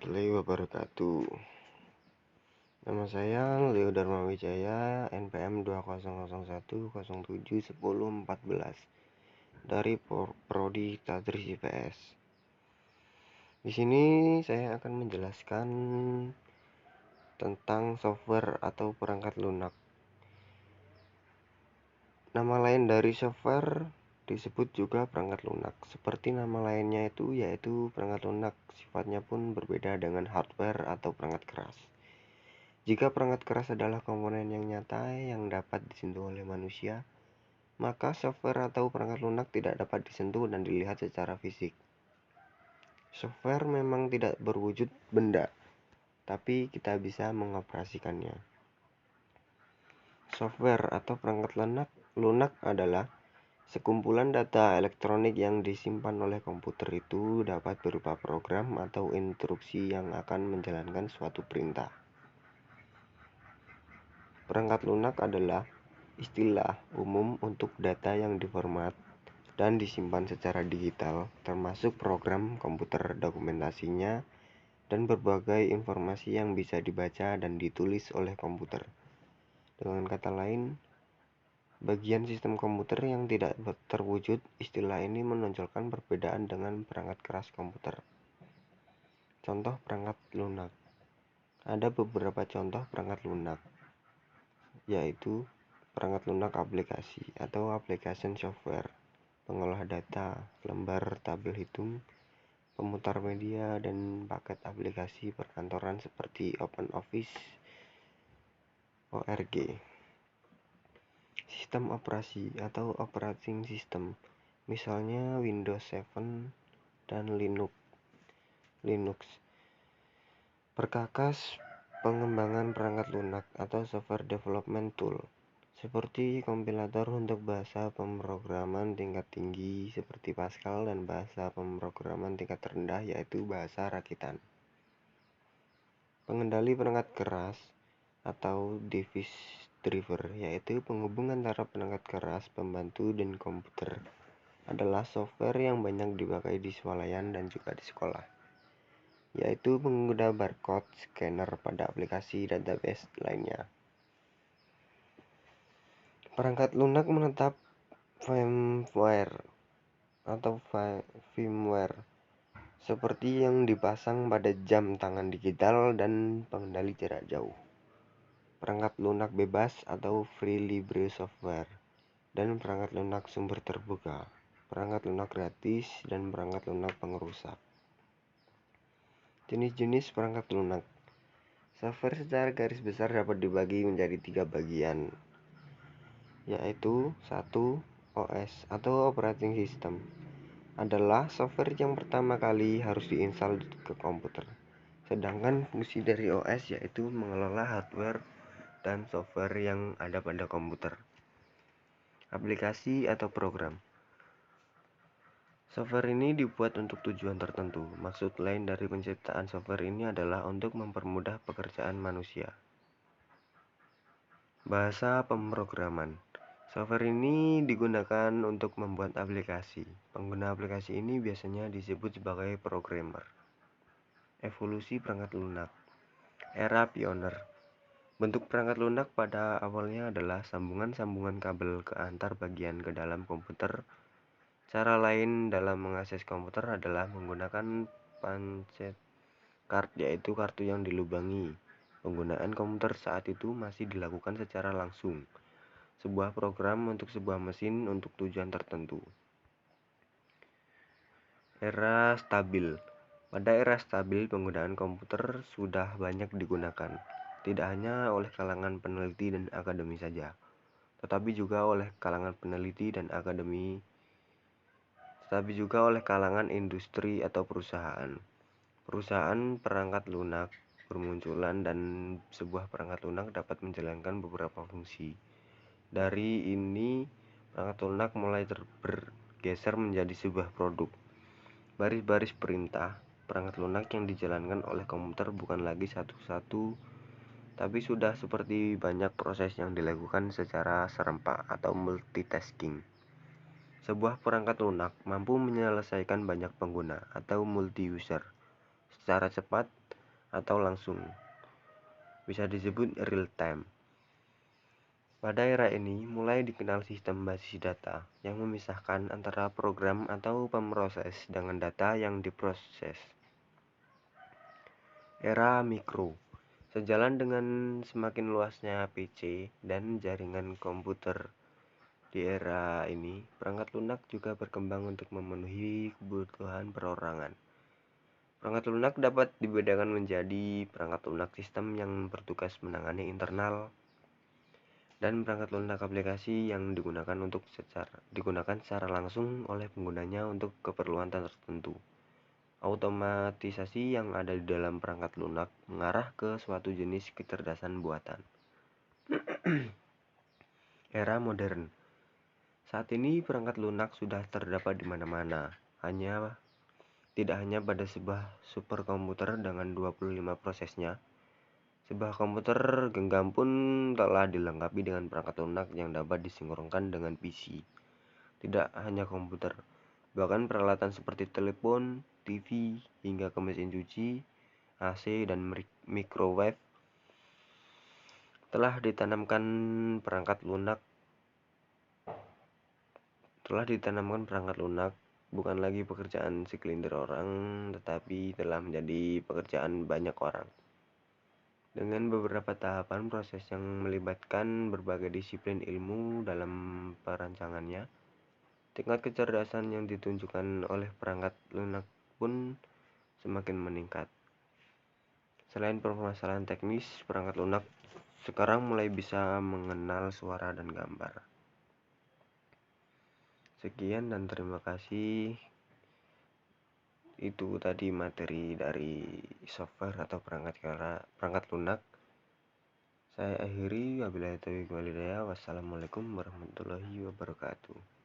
warahmatullahi wabarakatuh. Nama saya Leo Dharma Wijaya, NPM 2001071014 dari Prodi Tadris IPS. Di sini saya akan menjelaskan tentang software atau perangkat lunak. Nama lain dari software disebut juga perangkat lunak. Seperti nama lainnya yaitu perangkat lunak, sifatnya pun berbeda dengan hardware atau perangkat keras. Jika perangkat keras adalah komponen yang nyata yang dapat disentuh oleh manusia, maka software atau perangkat lunak tidak dapat disentuh dan dilihat secara fisik. Software memang tidak berwujud benda, tapi kita bisa mengoperasikannya. Software atau perangkat lunak adalah sekumpulan data elektronik yang disimpan oleh komputer. Itu dapat berupa program atau instruksi yang akan menjalankan suatu perintah. Perangkat lunak adalah istilah umum untuk data yang diformat dan disimpan secara digital, termasuk program komputer, dokumentasinya, dan berbagai informasi yang bisa dibaca dan ditulis oleh komputer. Dengan kata lain, bagian sistem komputer yang tidak terwujud. Istilah ini menonjolkan perbedaan dengan perangkat keras komputer. Contoh perangkat lunak. Ada beberapa contoh perangkat lunak, yaitu perangkat lunak aplikasi atau application software, pengolah data, lembar tabel hitung, pemutar media, dan paket aplikasi perkantoran seperti OpenOffice, ORG. Sistem operasi atau operating system, misalnya Windows 7 dan Linux. Perkakas pengembangan perangkat lunak atau software development tool, seperti kompilator untuk bahasa pemrograman tingkat tinggi seperti Pascal dan bahasa pemrograman tingkat rendah yaitu bahasa rakitan. Pengendali perangkat keras atau device driver, yaitu penghubung antara perangkat keras, pembantu, dan komputer, adalah software yang banyak dipakai di swalayan dan juga di sekolah, yaitu pengguna barcode scanner pada aplikasi database lainnya. Perangkat lunak menetap firmware atau firmware seperti yang dipasang pada jam tangan digital dan pengendali jarak jauh. Perangkat lunak bebas atau free libre software, dan perangkat lunak sumber terbuka, perangkat lunak gratis, dan perangkat lunak pengerusak. Jenis-jenis perangkat lunak. Software secara garis besar dapat dibagi menjadi 3 bagian, yaitu 1. OS atau operating system adalah software yang pertama kali harus diinstal ke komputer. Sedangkan fungsi dari OS yaitu mengelola hardware dan software yang ada pada komputer. Aplikasi atau program. Software ini dibuat untuk tujuan tertentu. Maksud lain dari penciptaan software ini adalah untuk mempermudah pekerjaan manusia. Bahasa pemrograman. Software ini digunakan untuk membuat aplikasi. Pengguna aplikasi ini biasanya disebut sebagai programmer. Evolusi perangkat lunak. Era pioner. Bentuk perangkat lunak pada awalnya adalah sambungan-sambungan kabel ke antar bagian ke dalam komputer. Cara lain dalam mengakses komputer adalah menggunakan pancet card, yaitu kartu yang dilubangi. Penggunaan komputer saat itu masih dilakukan secara langsung. Sebuah program untuk sebuah mesin untuk tujuan tertentu. Era stabil. Pada era stabil, penggunaan komputer sudah banyak digunakan, tidak hanya oleh kalangan peneliti dan akademi saja, tetapi juga oleh kalangan industri atau perusahaan. Perusahaan perangkat lunak bermunculan dan sebuah perangkat lunak dapat menjalankan beberapa fungsi. Dari ini, perangkat lunak mulai bergeser menjadi sebuah produk. Baris-baris perintah perangkat lunak yang dijalankan oleh komputer bukan lagi satu-satu, tapi sudah seperti banyak proses yang dilakukan secara serempak atau multitasking. Sebuah perangkat lunak mampu menyelesaikan banyak pengguna atau multi-user secara cepat atau langsung, bisa disebut real time. Pada era ini, mulai dikenal sistem basis data yang memisahkan antara program atau pemroses dengan data yang diproses. Era mikro, sejalan dengan semakin luasnya PC dan jaringan komputer di era ini, perangkat lunak juga berkembang untuk memenuhi kebutuhan perorangan. Perangkat lunak dapat dibedakan menjadi perangkat lunak sistem yang bertugas menangani internal dan perangkat lunak aplikasi yang digunakan secara langsung oleh penggunanya untuk keperluan tertentu. Otomatisasi yang ada di dalam perangkat lunak mengarah ke suatu jenis kecerdasan buatan. Era modern. Saat ini perangkat lunak sudah terdapat di mana-mana, tidak hanya pada sebuah superkomputer dengan 25 prosesnya. Sebuah komputer genggam pun telah dilengkapi dengan perangkat lunak yang dapat disinkronkan dengan PC. Tidak hanya komputer, bahkan peralatan seperti telepon, TV, hingga ke mesin cuci, AC, dan microwave telah ditanamkan perangkat lunak. Bukan lagi pekerjaan segelintir orang, tetapi telah menjadi pekerjaan banyak orang. Dengan beberapa tahapan proses yang melibatkan berbagai disiplin ilmu dalam perancangannya, tingkat kecerdasan yang ditunjukkan oleh perangkat lunak pun semakin meningkat. Selain permasalahan teknis, perangkat lunak sekarang mulai bisa mengenal suara dan gambar. Sekian dan terima kasih. Itu tadi materi dari software atau perangkat lunak. Saya akhiri, wabillahi taufiq walhidayah. Wassalamualaikum warahmatullahi wabarakatuh.